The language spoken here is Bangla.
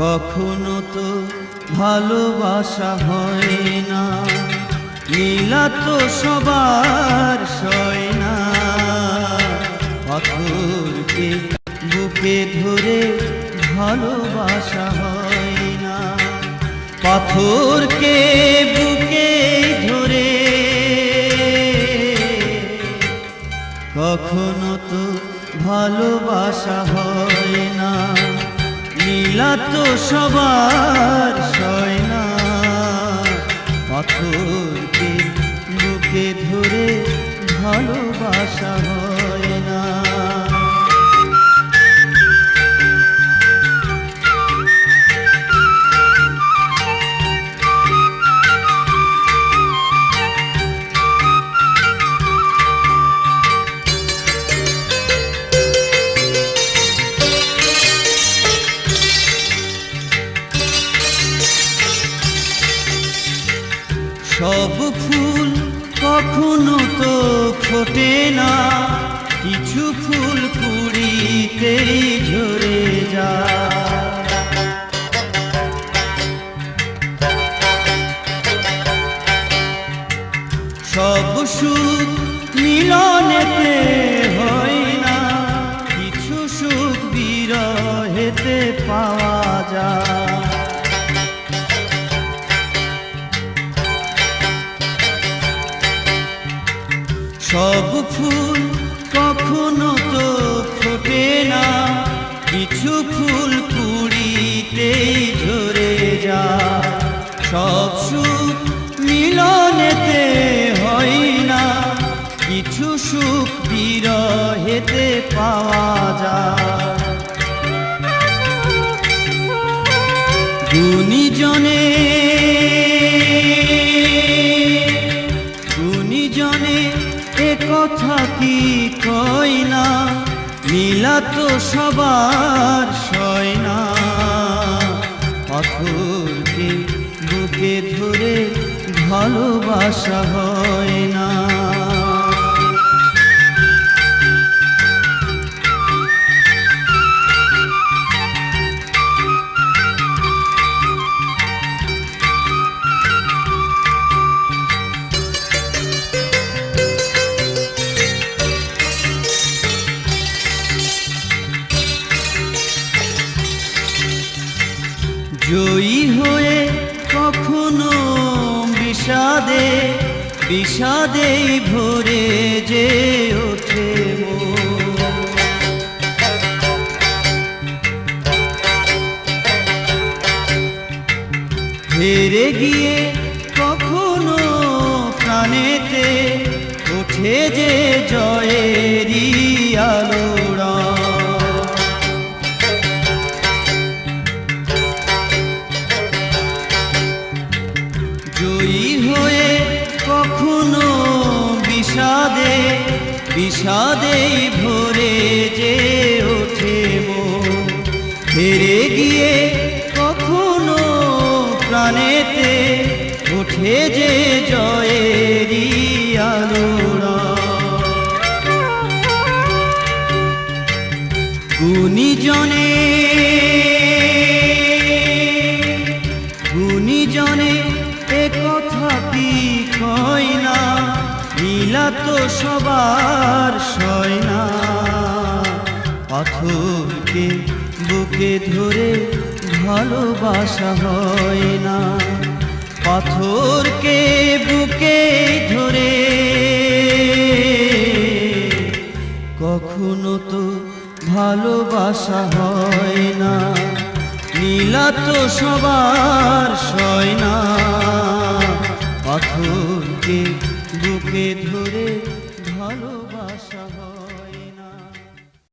কখনো তো ভালোবাসা হয় না, নীলা তো সবার সয় না। পাথরকে বুকে ধরে ভালোবাসা হয় না, পাথরকে বুকে ধরে কখনো তো ভালোবাসা হয় না, নীলা তো সবার সয় না। পাথরকে বুকে ধরে ভালোবাসা হয় না। সব ফুল কখনো তো ফোটে না, কিছু ফুল কুড়িতেই ঝরে যায়। সব সুখ মিলনেতে হয় না, কিছু সুখ বিরহেতে পাওয়া যায়। সব ফুল কখনো তো ফোটে না, কিছু ফুল কুড়িতেই ঝরে যায়। সব সুখ মিলনেতে হয় না, কিছু সুখ বিরহেতে পাওয়া যায়। গুণীজনে এ কথা কি কয় না, নীলা তো সবার সয় না। পাথরকে বুকে ধরে ভালোবাসা হয় না। জয়ী হয়ে কখনো বিষাদে বিষাদেই ভরে যে ওঠে মন। হেরে গিয়ে কখনো প্রাণেতে ওঠে যে জয়েরই আলোড়ন। জয়ী হয়ে কখনো বিষাদে বিষাদেই ভরে যে ওঠে মন। হেরে গিয়ে কখনো প্রাণেতে ওঠে যে জয়েরই আলোড়ন। গুণীজনে এ কথা কি কয় না, নীলা তো সবার সয় না। পাথরকে বুকে ধরে ভালোবাসা হয় না, পাথরকে বুকে ধরে কখনো তো ভালোবাসা হয় না, নীলা তো সবার সয় না। পাথরকে বুকে ধরে ভালোবাসা হয়।